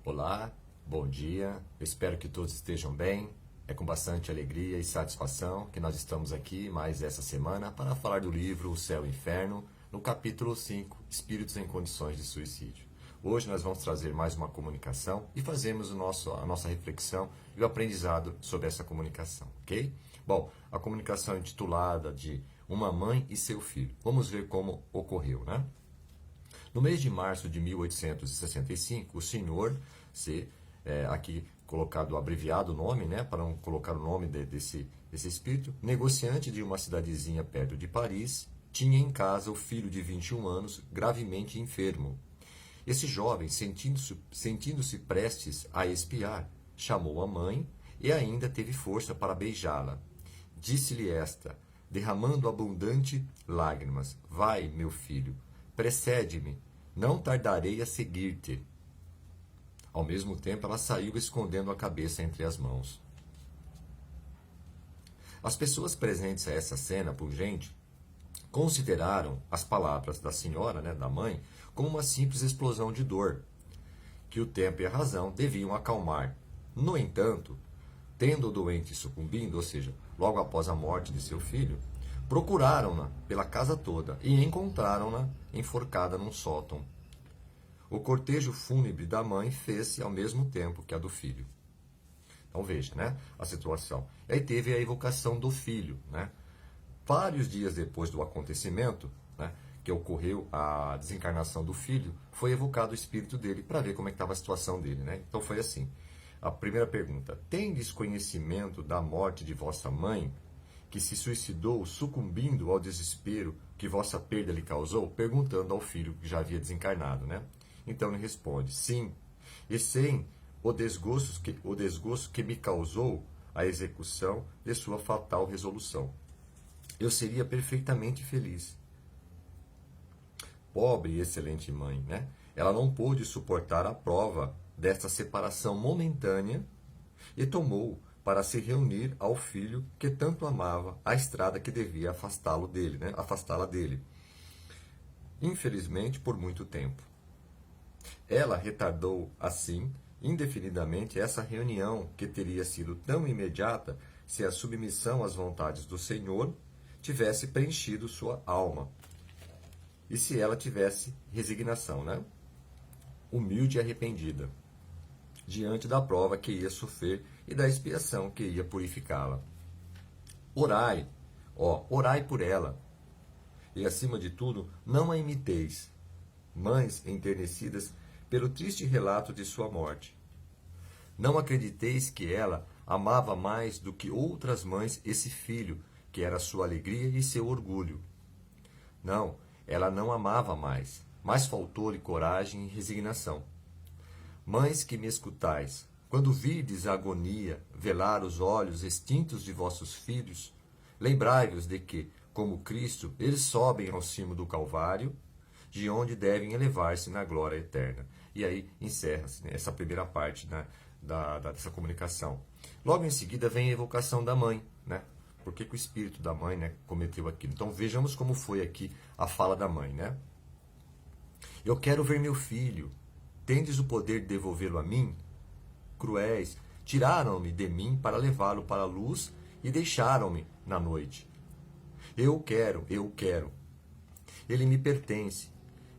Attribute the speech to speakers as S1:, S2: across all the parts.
S1: Olá, bom dia, eu espero que todos estejam bem. É com bastante alegria e satisfação que nós estamos aqui mais essa semana para falar do livro O Céu e o Inferno, no capítulo 5, Espíritos em Condições de Suicídio. Hoje nós vamos trazer mais uma comunicação e fazemos a nossa reflexão e o aprendizado sobre essa comunicação, ok? Bom, a comunicação é intitulada de Uma Mãe e Seu Filho. Vamos ver como ocorreu, né? No mês de março de 1865, o senhor C, aqui colocado o abreviado nome, né, para não colocar o nome desse espírito, negociante de uma cidadezinha perto de Paris, tinha em casa o filho de 21 anos, gravemente enfermo. Esse jovem, sentindo-se prestes a expiar, chamou a mãe e ainda teve força para beijá-la. Disse-lhe esta, derramando abundante lágrimas: Vai, meu filho, precede-me, não tardarei a seguir-te. Ao mesmo tempo, ela saiu escondendo a cabeça entre as mãos. As pessoas presentes a essa cena pungente consideraram as palavras da senhora, da mãe, como uma simples explosão de dor, que o tempo e a razão deviam acalmar. No entanto, tendo o doente sucumbindo, ou seja, logo após a morte de seu filho, procuraram-na pela casa toda e encontraram-na enforcada num sótão. O cortejo fúnebre da mãe fez-se ao mesmo tempo que a do filho. Então veja, a situação. E aí teve a evocação do filho, Vários dias depois do acontecimento, que ocorreu a desencarnação do filho, foi evocado o espírito dele para ver como é que estava a situação dele, Então foi assim. A primeira pergunta: tendes conhecimento da morte de vossa mãe, que se suicidou sucumbindo ao desespero que vossa perda lhe causou? Perguntando ao filho que já havia desencarnado, Então ele responde: sim, e sem o desgosto que me causou a execução de sua fatal resolução, eu seria perfeitamente feliz. Pobre e excelente mãe, Ela não pôde suportar a prova desta separação momentânea e tomou para se reunir ao filho que tanto amava a estrada que devia afastá-la dele. Infelizmente, por muito tempo. Ela retardou, assim, indefinidamente essa reunião que teria sido tão imediata se a submissão às vontades do Senhor tivesse preenchido sua alma e se ela tivesse resignação, humilde e arrependida, diante da prova que ia sofrer e da expiação que ia purificá-la. Orai, orai por ela. E, acima de tudo, não a imiteis, mães enternecidas pelo triste relato de sua morte. Não acrediteis que ela amava mais do que outras mães esse filho, que era sua alegria e seu orgulho. Não, ela não amava mais, mas faltou-lhe coragem e resignação. Mães que me escutais, quando virdes a agonia velar os olhos extintos de vossos filhos, lembrai-vos de que, como Cristo, eles sobem ao cimo do Calvário, de onde devem elevar-se na glória eterna. E aí encerra-se essa primeira parte dessa comunicação. Logo em seguida vem a evocação da mãe, Por que o espírito da mãe cometeu aquilo? Então vejamos como foi aqui a fala da mãe, Eu quero ver meu filho. Tendes o poder de devolvê-lo a mim? Cruéis, tiraram-me de mim para levá-lo para a luz e deixaram-me na noite. Eu quero. Ele me pertence.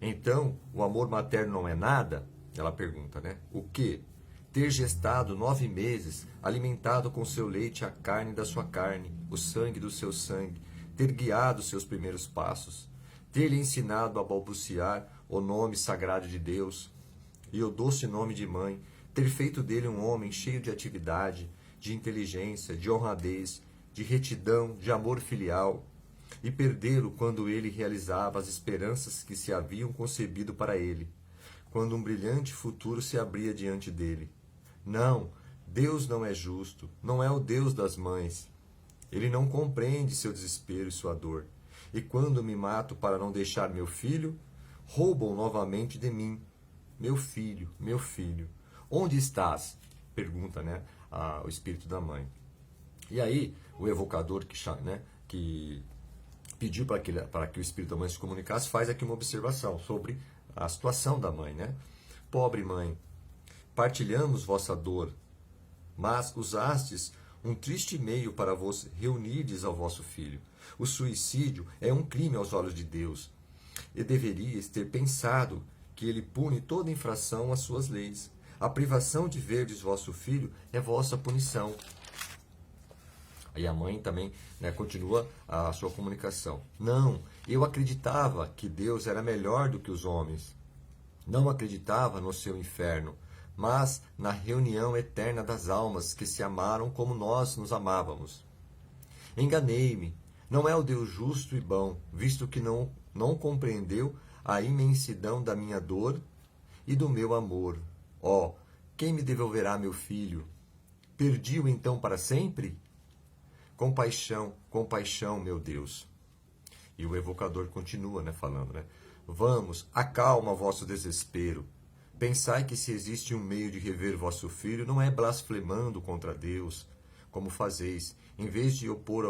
S1: Então, o amor materno não é nada? Ela pergunta, O quê? Ter gestado 9 meses, alimentado com seu leite a carne da sua carne, o sangue do seu sangue, ter guiado seus primeiros passos, ter lhe ensinado a balbuciar o nome sagrado de Deus e o doce nome de mãe, ter feito dele um homem cheio de atividade, de inteligência, de honradez, de retidão, de amor filial, e perdê-lo quando ele realizava as esperanças que se haviam concebido para ele, quando um brilhante futuro se abria diante dele. Não, Deus não é justo, não é o Deus das mães. Ele não compreende seu desespero e sua dor. E quando me mato para não deixar meu filho, roubam novamente de mim. Meu filho, onde estás? Pergunta, o espírito da mãe. E aí, o evocador que pediu para que o espírito da mãe se comunicasse, faz aqui uma observação sobre a situação da mãe, Pobre mãe, partilhamos vossa dor, mas usastes um triste meio para vos reunirdes ao vosso filho. O suicídio é um crime aos olhos de Deus, e deveríeis ter pensado que ele pune toda infração às suas leis. A privação de verdes vosso filho é vossa punição. Aí a mãe também, né, continua a sua comunicação. Não, eu acreditava que Deus era melhor do que os homens. Não acreditava no seu inferno, mas na reunião eterna das almas que se amaram como nós nos amávamos. Enganei-me. Não é o Deus justo e bom, visto que não compreendeu a imensidão da minha dor e do meu amor. Ó, quem me devolverá meu filho? Perdi-o então para sempre? Compaixão, compaixão, meu Deus. E o evocador continua, né, falando, né? Vamos, acalma vosso desespero. Pensai que se existe um meio de rever vosso filho, não é blasfemando contra Deus, como fazeis. Em vez de opor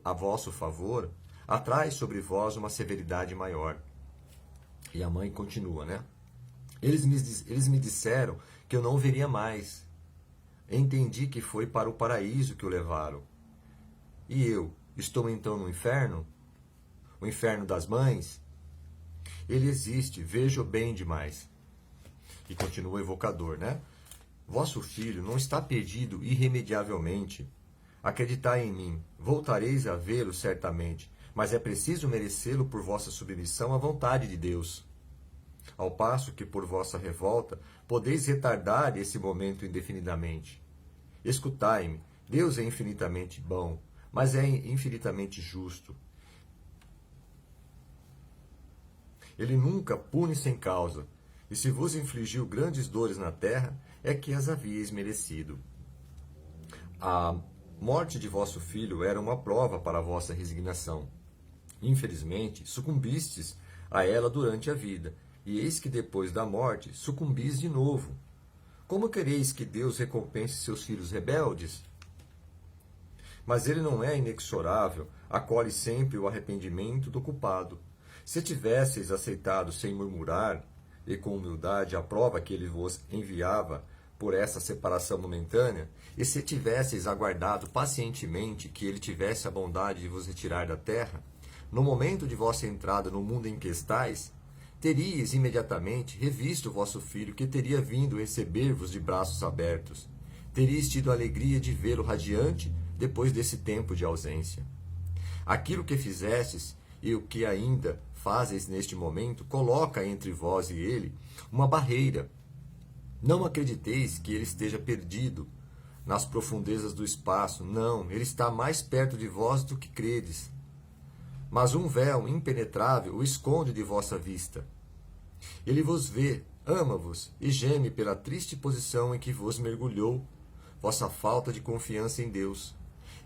S1: a vosso favor, atrai sobre vós uma severidade maior. E a mãe continua, né? Eles me disseram que eu não o veria mais. Entendi que foi para o paraíso que o levaram. E eu, estou então no inferno? O inferno das mães? Ele existe, vejo bem demais. E continua o evocador, né? Vosso filho não está perdido irremediavelmente. Acreditai em mim, voltareis a vê-lo certamente, mas é preciso merecê-lo por vossa submissão à vontade de Deus. Ao passo que por vossa revolta podeis retardar esse momento indefinidamente. Escutai-me, Deus é infinitamente bom, mas é infinitamente justo. Ele nunca pune sem causa, e se vos infligiu grandes dores na terra, é que as havíeis merecido. A morte de vosso filho era uma prova para a vossa resignação. Infelizmente, sucumbistes a ela durante a vida, e eis que depois da morte sucumbis de novo. Como quereis que Deus recompense seus filhos rebeldes? Mas ele não é inexorável, acolhe sempre o arrependimento do culpado. Se tivesseis aceitado sem murmurar e com humildade a prova que ele vos enviava por essa separação momentânea, e se tivesseis aguardado pacientemente que ele tivesse a bondade de vos retirar da terra, no momento de vossa entrada no mundo em que estais, teríeis imediatamente revisto vosso filho, que teria vindo receber-vos de braços abertos. Teríeis tido a alegria de vê-lo radiante depois desse tempo de ausência. Aquilo que fizestes e o que ainda fazes neste momento coloca entre vós e ele uma barreira. Não acrediteis que ele esteja perdido nas profundezas do espaço. Não, ele está mais perto de vós do que credes. Mas um véu impenetrável o esconde de vossa vista. Ele vos vê, ama-vos e geme pela triste posição em que vos mergulhou vossa falta de confiança em Deus.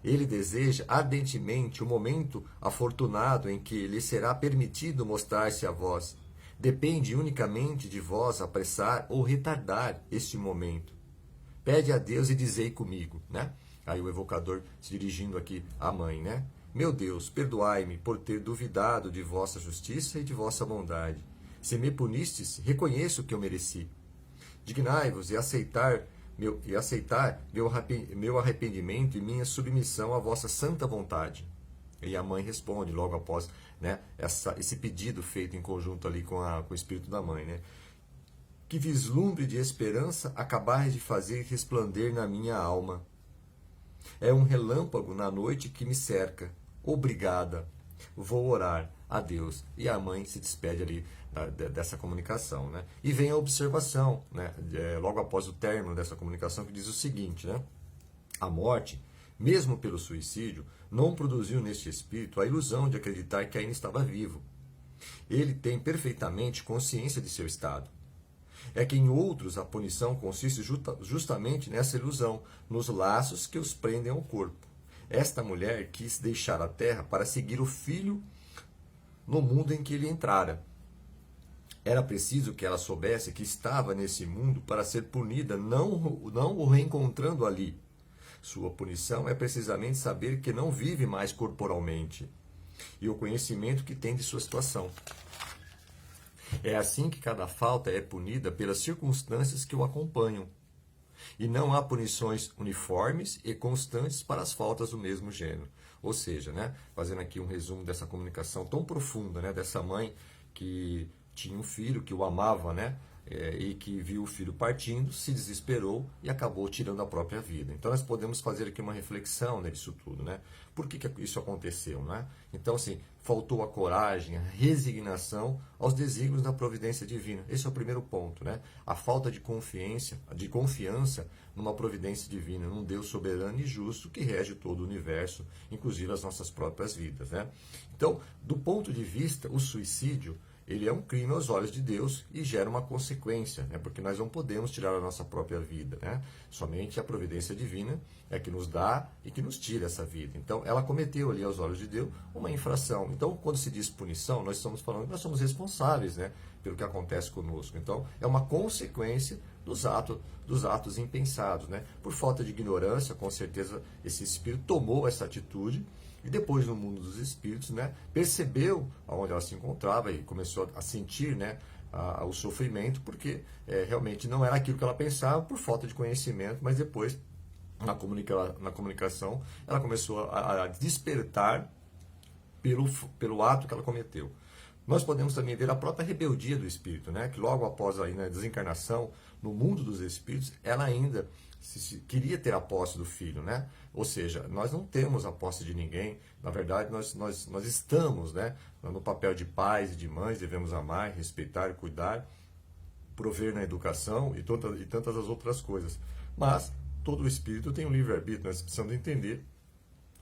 S1: Ele deseja ardentemente o momento afortunado em que lhe será permitido mostrar-se a vós. Depende unicamente de vós apressar ou retardar este momento. Pede a Deus e dizei comigo, né? Aí o evocador se dirigindo aqui à mãe, né? Meu Deus, perdoai-me por ter duvidado de vossa justiça e de vossa bondade. Se me punistes, reconheço que eu mereci. Dignai-vos e aceitar meu arrependimento e minha submissão à vossa santa vontade. E a mãe responde logo após, né, esse pedido feito em conjunto ali com o espírito da mãe, né? Que vislumbre de esperança acabais de fazer resplandecer na minha alma. É um relâmpago na noite que me cerca. Obrigada. Vou orar a Deus. E a mãe se despede ali dessa comunicação, né? E vem a observação, né, logo após o término dessa comunicação, que diz o seguinte, né? A morte, mesmo pelo suicídio, não produziu neste espírito a ilusão de acreditar que ainda estava vivo. Ele tem perfeitamente consciência de seu estado. É que em outros a punição consiste justamente nessa ilusão, nos laços que os prendem ao corpo. Esta mulher quis deixar a terra para seguir o filho no mundo em que ele entrara. Era preciso que ela soubesse que estava nesse mundo para ser punida, não o reencontrando ali. Sua punição é precisamente saber que não vive mais corporalmente e o conhecimento que tem de sua situação. É assim que cada falta é punida pelas circunstâncias que o acompanham. E não há punições uniformes e constantes para as faltas do mesmo gênero. Ou seja, né, fazendo aqui um resumo dessa comunicação tão profunda, né, dessa mãe que tinha um filho, que o amava, né, e que viu o filho partindo, se desesperou e acabou tirando a própria vida. Então nós podemos fazer aqui uma reflexão nisso tudo, né? Por que isso aconteceu, né? Então, assim, faltou a coragem, a resignação aos desígnios da providência divina. Esse é o primeiro ponto, né? A falta de confiança numa providência divina, num Deus soberano e justo que rege todo o universo, inclusive as nossas próprias vidas, né? Então, do ponto de vista, o suicídio, ele é um crime aos olhos de Deus e gera uma consequência, né? Porque nós não podemos tirar a nossa própria vida, né? Somente a providência divina é que nos dá e que nos tira essa vida. Então, ela cometeu ali aos olhos de Deus uma infração. Então, quando se diz punição, nós estamos falando que nós somos responsáveis, né, pelo que acontece conosco. Então, é uma consequência dos atos impensados, né? Por falta de ignorância, com certeza esse espírito tomou essa atitude. E depois, no mundo dos espíritos, né, percebeu onde ela se encontrava e começou a sentir, né, o sofrimento, porque realmente não era aquilo que ela pensava por falta de conhecimento, mas depois, na comunicação, ela começou a despertar pelo ato que ela cometeu. Nós podemos também ver a própria rebeldia do espírito, né, que logo após a desencarnação, no mundo dos espíritos, ela ainda queria ter a posse do filho, né? Ou seja, nós não temos a posse de ninguém. Na verdade, nós estamos, né, no papel de pais e de mães, devemos amar, respeitar e cuidar, prover na educação e tantas as outras coisas. Mas todo o espírito tem um livre-arbítrio, nós precisamos entender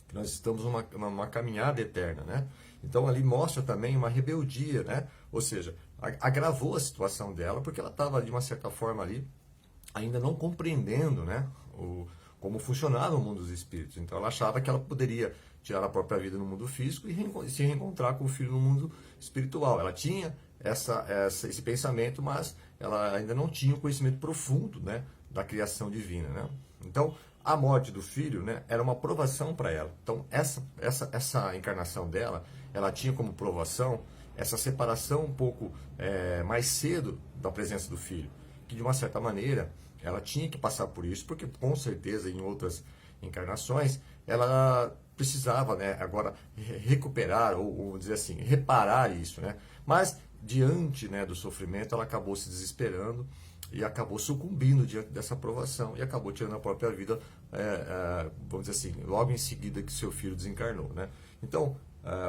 S1: que nós estamos numa caminhada eterna, né? Então ali mostra também uma rebeldia, né? Ou seja, agravou a situação dela, porque ela estava de uma certa forma ali ainda não compreendendo, né, como funcionava o mundo dos espíritos. Então ela achava que ela poderia tirar a própria vida no mundo físico e se reencontrar com o filho no mundo espiritual. Ela tinha esse pensamento, mas ela ainda não tinha o conhecimento profundo, né, da criação divina, né? Então a morte do filho, né, era uma provação para ela. Então essa encarnação dela, ela tinha como provação essa separação um pouco mais cedo da presença do filho, que de uma certa maneira ela tinha que passar por isso, porque com certeza em outras encarnações ela precisava, né, agora recuperar ou dizer assim, reparar isso, né? Mas diante, né, do sofrimento ela acabou se desesperando e acabou sucumbindo diante dessa provação e acabou tirando a própria vida, vamos dizer assim, logo em seguida que seu filho desencarnou, né? Então,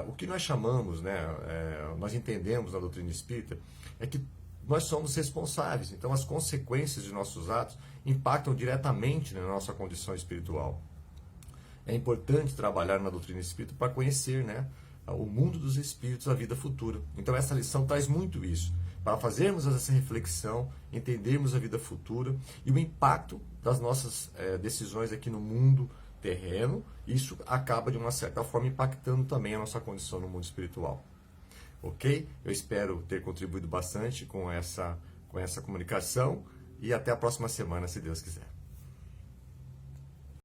S1: o que nós chamamos, né, nós entendemos na doutrina espírita, é que nós somos responsáveis. Então, as consequências de nossos atos impactam diretamente na nossa condição espiritual. É importante trabalhar na doutrina espírita para conhecer, né, o mundo dos espíritos, a vida futura. Então, essa lição traz muito isso. Para fazermos essa reflexão, entendermos a vida futura e o impacto das nossas decisões aqui no mundo terreno, isso acaba, de uma certa forma, impactando também a nossa condição no mundo espiritual. Ok? Eu espero ter contribuído bastante com essa comunicação e até a próxima semana, se Deus quiser.